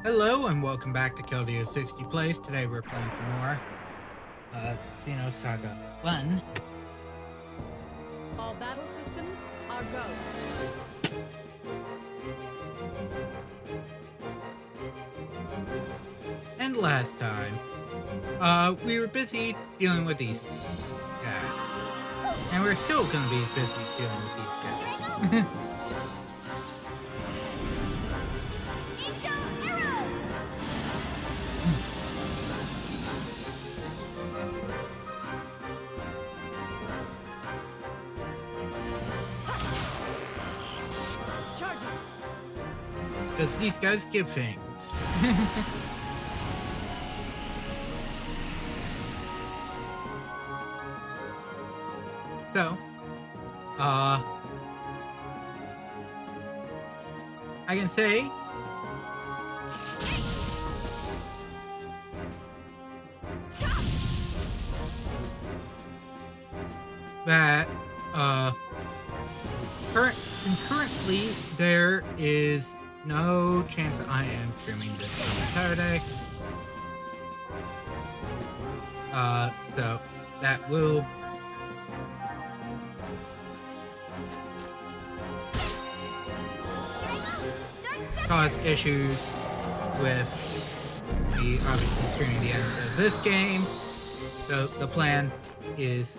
Hello and welcome back to Kildeo 60 Plays. Today we're playing some more Xenosaga 1. All battle systems are go. And last time, we were busy dealing with these guys. And we're still gonna be busy dealing with these guys. Charging. Because these guys give things. So, I can say that, currently there is no chance I am streaming this on Saturday. So that will cause issues with me obviously streaming the end of this game. So the plan is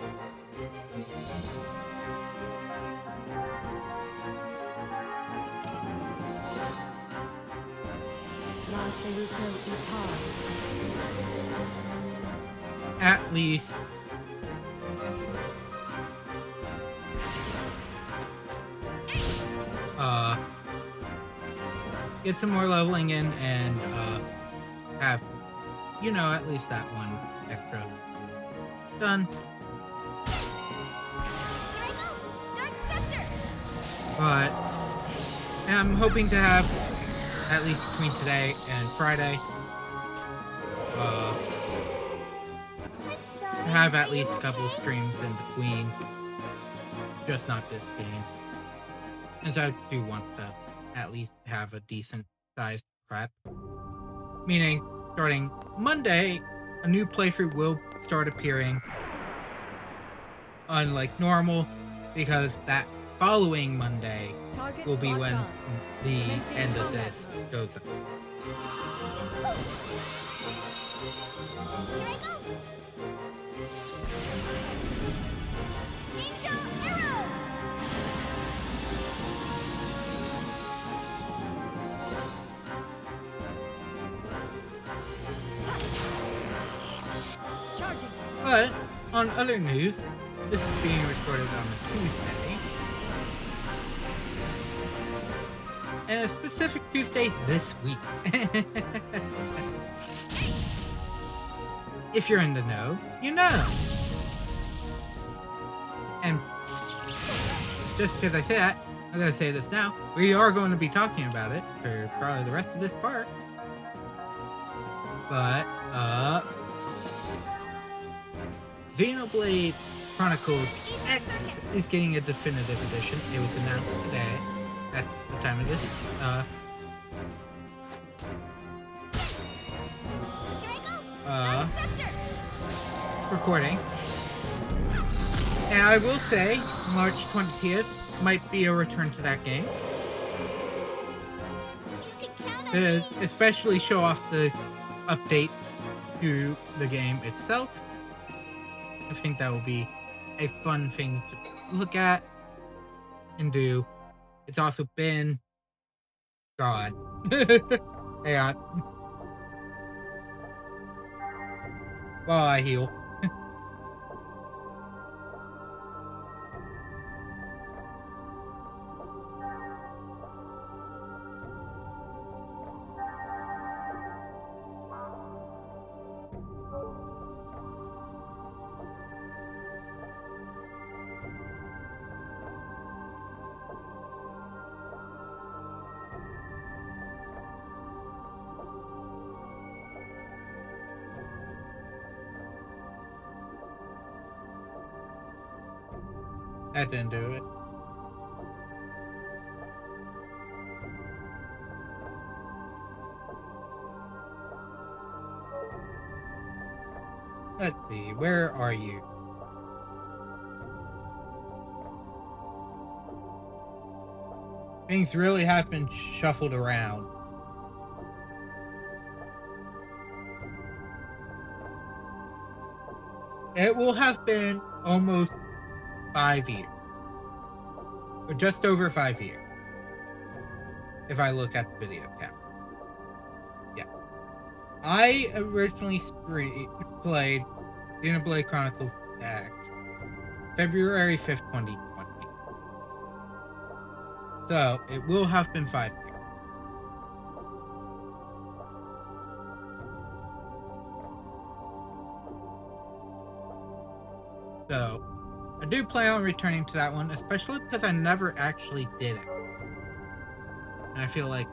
at least get some more leveling in and have, at least that one extra done. But I'm hoping to have, at least between today and Friday, have at least a couple of streams in between, just not this game. And so I do want to at least have a decent sized prep. Meaning, starting Monday, a new playthrough will start appearing, unlike normal, because that following Monday Target will be when locked the Commencing end of combat this mode. goes up. Charging. But, on other news, this is being recorded on a Tuesday. And a specific Tuesday this week. If you're in the know, you know. And just because I say that, I'm going to say this now. We are going to be talking about it for probably the rest of this part. But, Xenoblade Chronicles X is getting a definitive edition. It was announced today at the time of this recording. And I will say March 20th might be a return to that game. To especially show off the updates to the game itself. I think that will be a fun thing to look at and do. It's also been... God. Hang on. While I heal. That didn't do it. Let's see, where are you? Things really have been shuffled around. It will have been almost 5 years. Or just over 5 years. If I look at the video camera. Yeah. I originally played Xenoblade Chronicles X February 5th, 2020. So, it will have been 5 years. So, I do plan on returning to that one, especially because I never actually did it. And I feel like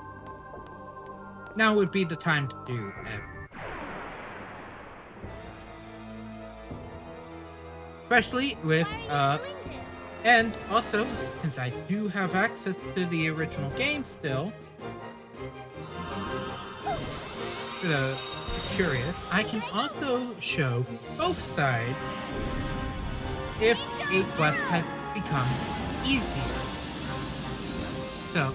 now would be the time to do it. Especially with, and also, since I do have access to the original game still, for the curious, I can also show both sides if a quest has become easier. So,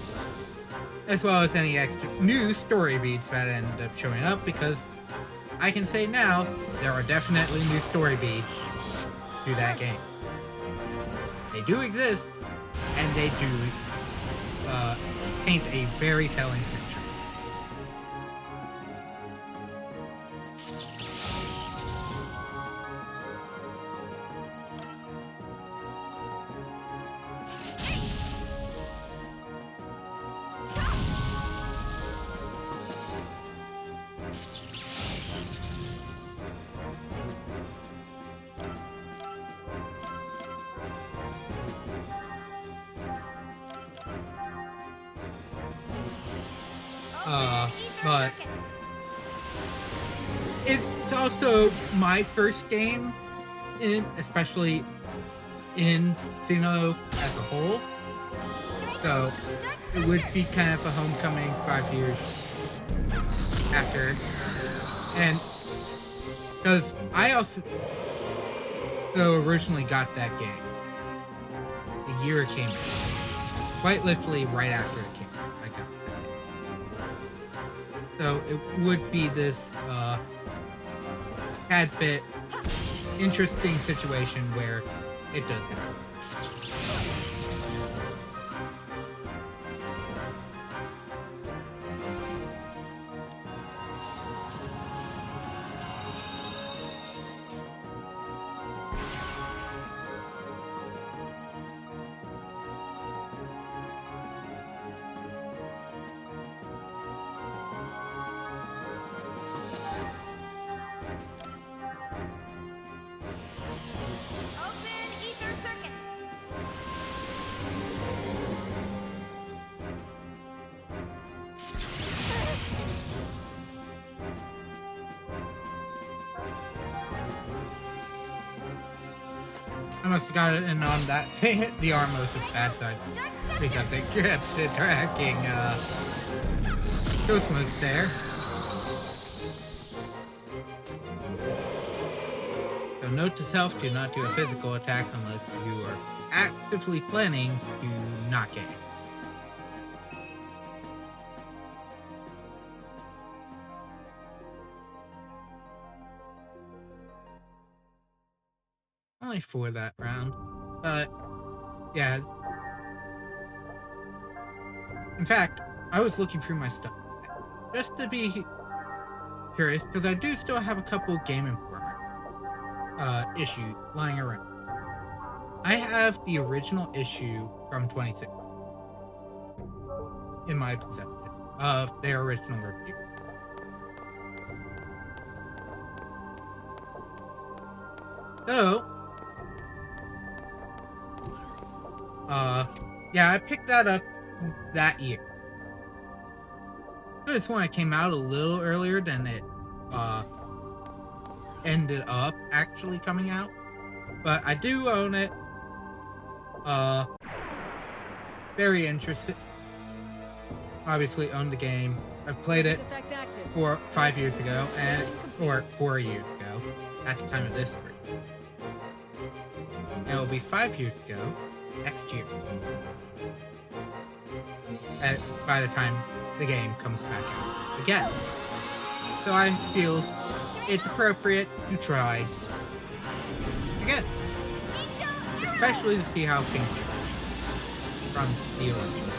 as well as any extra new story beats that end up showing up, because I can say now, there are definitely new story beats to that game. They do exist, and they do paint a very telling picture. But it's also my first game especially in Xeno as a whole. So it would be kind of a homecoming 5 years after. And because I also originally got that game the year it came out. Quite literally right after it came out, I got that. So it would be this tad bit interesting situation where it does happen. I must have got it in on that the Armos' bad side because it kept tracking Cosmos there. So note to self, do not do a physical attack unless you are actively planning to not get it. Only 4 that round, but yeah. In fact, I was looking through my stuff just to be curious because I do still have a couple Game Informer issues lying around. I have the original issue from 2016 in my possession of their original review. So, yeah, I picked that up that year. This one came out a little earlier than it ended up actually coming out, but I do own it. Very interested. Obviously own the game. I played it 5 years ago, or 4 years ago, at the time of this group. And it will be 5 years ago next year. By the time the game comes back out again. So I feel it's appropriate to try again. Especially to see how things change from the original.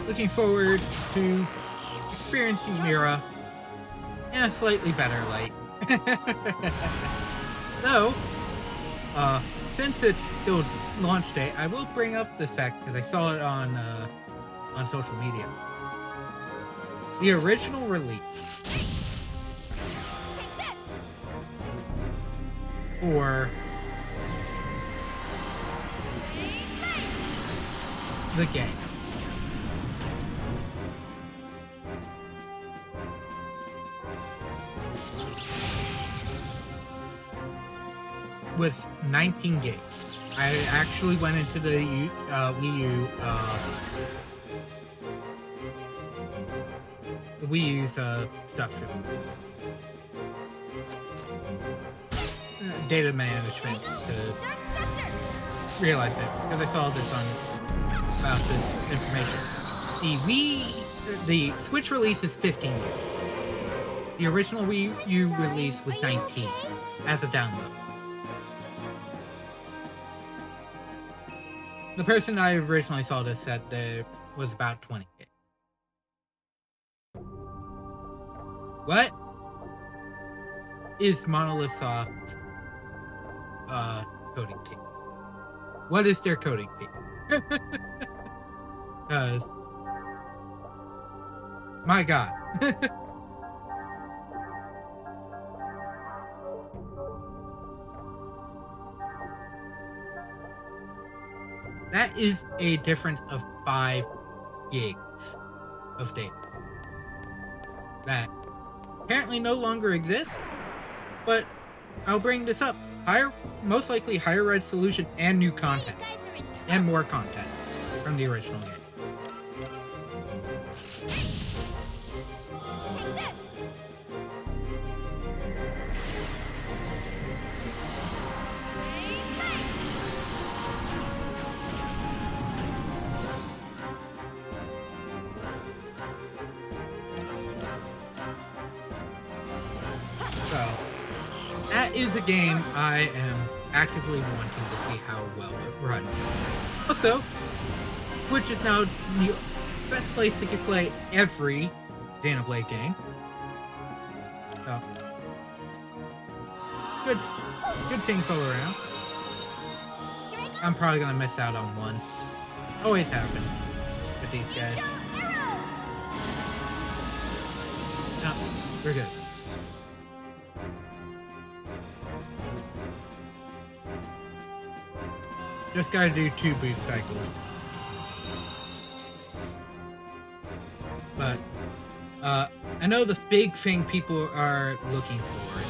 Looking forward to experiencing Mira in a slightly better light. Though, since it's still launch day, I will bring up this fact because I saw it on social media. The original release for the game was 19 gigs. I actually went into the Wii U's stuff for data management to realize that because I saw this about this information. The Switch release is 15 gigs. The original Wii U release was 19 as a download. The person I originally saw this said there was about 20 gigs. What is Monolith Soft's coding team? What is their coding team? Because, my God. That is a difference of 5 gigs of data. That apparently no longer exists, but I'll bring this up. Most likely higher resolution and new content. And more content from the original game. That is a game I am actively wanting to see how well it runs. Also, Twitch is now the best place to play every Xenoblade game. So, good things all around. I'm probably gonna miss out on one. Always happen with these guys. No, we're good. Just gotta do 2 boost cycles. But, I know the big thing people are looking for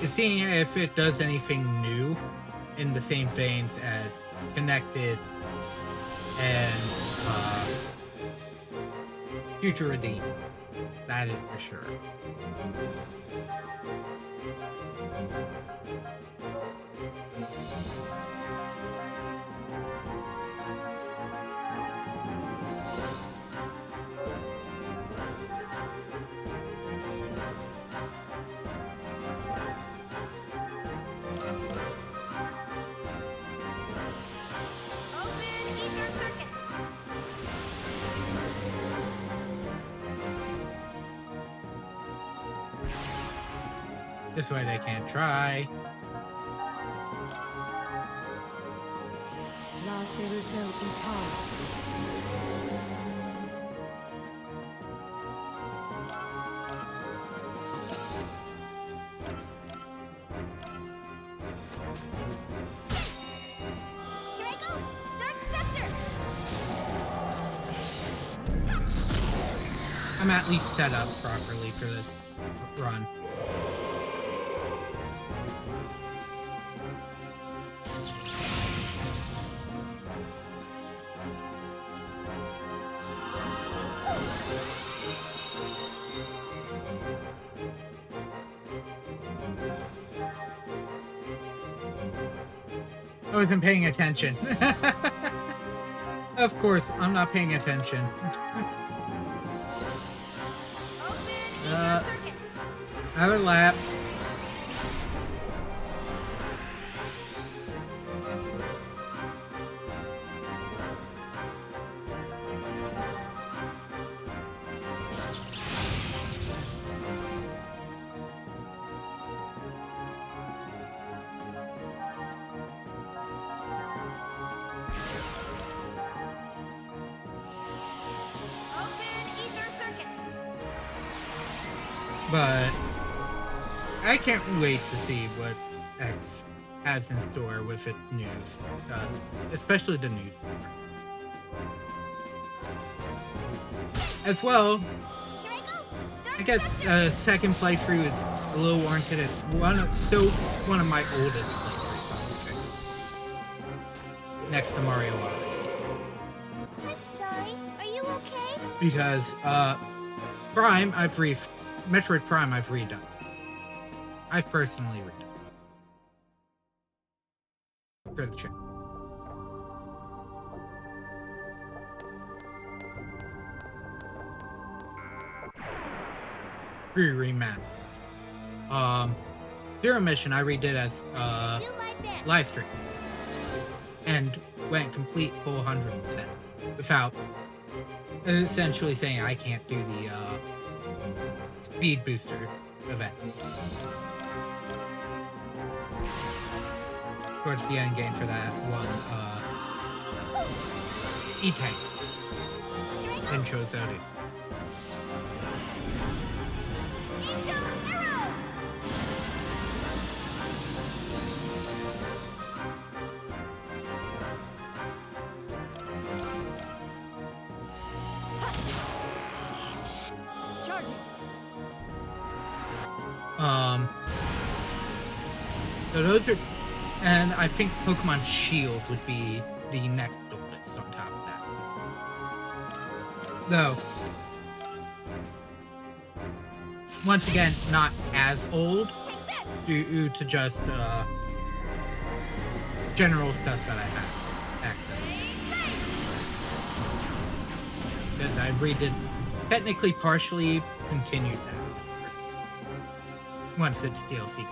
is seeing if it does anything new in the same veins as Connected and, Future Redeem. That is for sure. This way they can't try. I'm at least set up properly for this run. I wasn't paying attention. Of course, I'm not paying attention. Another lap. But I can't wait to see what X has in store with its news, especially the news. As well, I guess second playthrough is a little warranted. It's still one of my oldest playthroughs on the channel, next to Mario Odyssey. I'm sorry, are you okay? Because Prime, Metroid Prime, I've redone. I've personally redone for the channel. Remaster. Zero Mission I redid as live stream and went complete full 100% without essentially saying I can't do the speed booster event. Towards the end game for that one, E-Tank in Xenosaga. So those are, and I think Pokemon Shield would be the next oldest on top of that. Though, once again, not as old due to just general stuff that I have back then. Because I redid, technically partially continued that once its DLC came.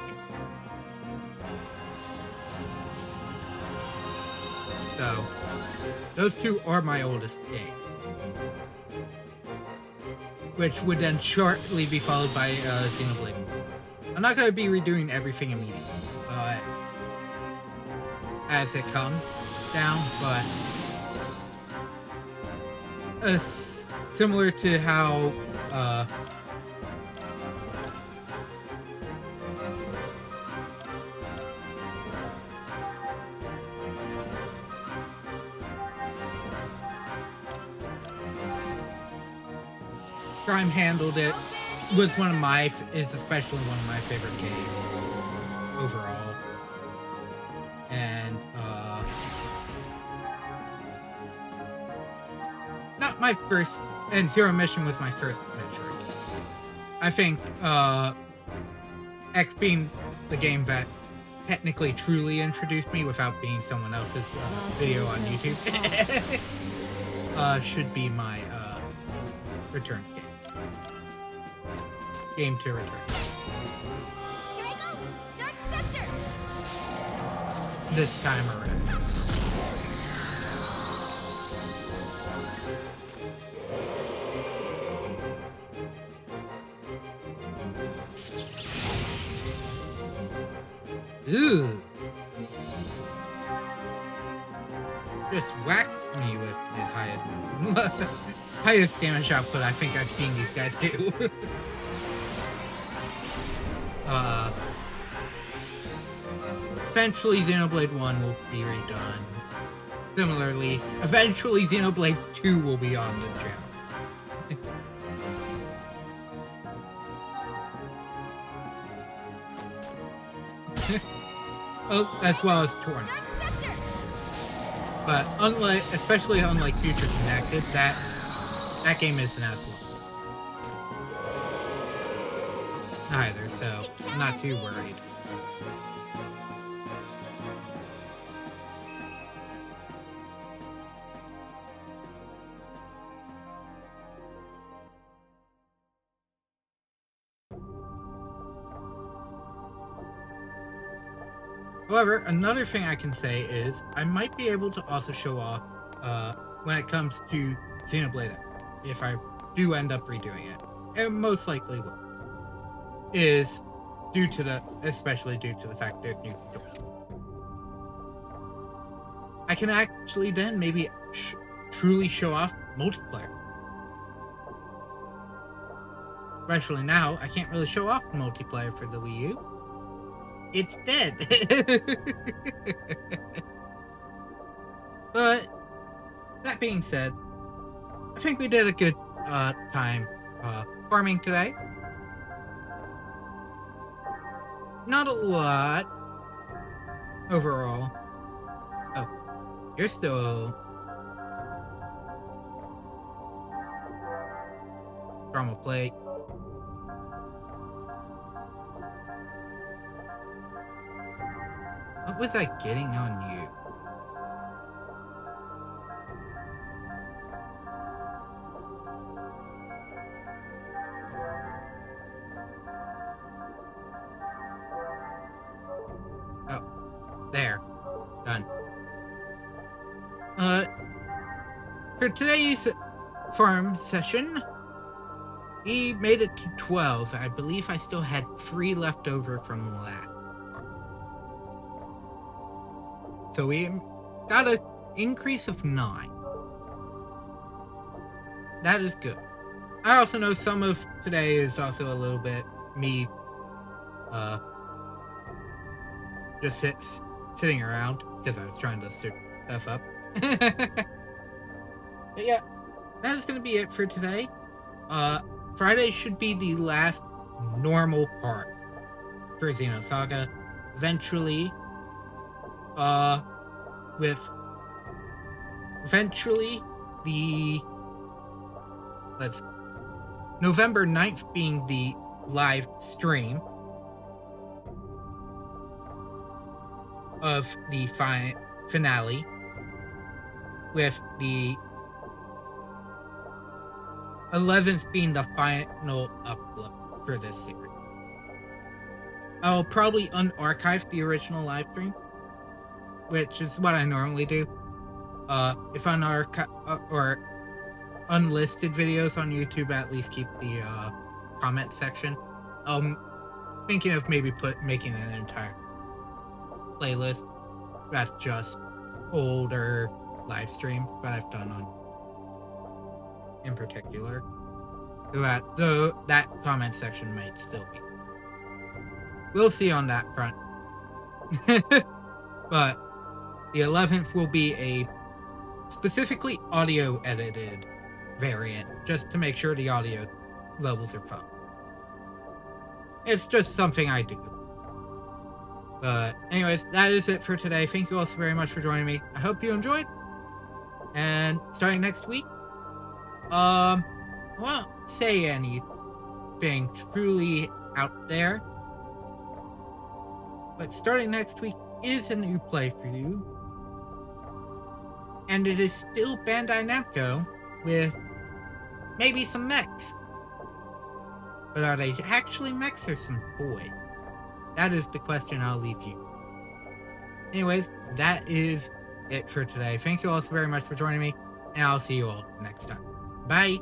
So, those two are my oldest games. Which would then shortly be followed by Xenoblade. I'm not going to be redoing everything immediately, as it comes down, but similar to how Prime handled it was especially one of my favorite games overall. And not my first, and Zero Mission was my first Metroid. I think X being the game that technically truly introduced me without being someone else's video on YouTube should be my return game. Game to return. Here I go! Dark Scepter! This time around. Ooh. Just whack me with the highest damage output I think I've seen these guys do. Eventually Xenoblade 1 will be redone. Similarly, eventually Xenoblade 2 will be on the channel. Oh, as well as Torn. But especially unlike Future Connected, that game isn't as long either, so I'm not too worried. However, another thing I can say is I might be able to also show off when it comes to Xenoblade X, if I do end up redoing it, and most likely will, is especially due to the fact there's new controls. I can actually then maybe truly show off multiplayer. Especially now, I can't really show off multiplayer for the Wii U. It's dead. But that being said, I think we did a good time farming today. Not a lot overall. Oh, you're still from a plate. What was I getting on you? Oh, there. Done. For today's farm session, we made it to 12. I believe I still had 3 left over from last. So we got an increase of 9. That is good. I also know some of today is also a little bit me just sitting around because I was trying to search stuff up. But yeah, that is going to be it for today. Friday should be the last normal part for Xenosaga. Eventually, November 9th being the live stream of the finale, with the 11th being the final upload for this series. I'll probably unarchive the original live stream, which is what I normally do. If or unlisted videos on YouTube, at least keep the comment section. Thinking of maybe making an entire playlist that's just older live streams that I've done on in particular. That comment section might still be. We'll see on that front. But the 11th will be a specifically audio edited variant, just to make sure the audio levels are fun. It's just something I do. But anyways, that is it for today. Thank you all so very much for joining me. I hope you enjoyed. And starting next week, I won't say anything truly out there, but starting next week is a new play for you. And it is still Bandai Namco with maybe some mechs. But are they actually mechs or some toys? That is the question I'll leave you. Anyways, that is it for today. Thank you all so very much for joining me, and I'll see you all next time. Bye!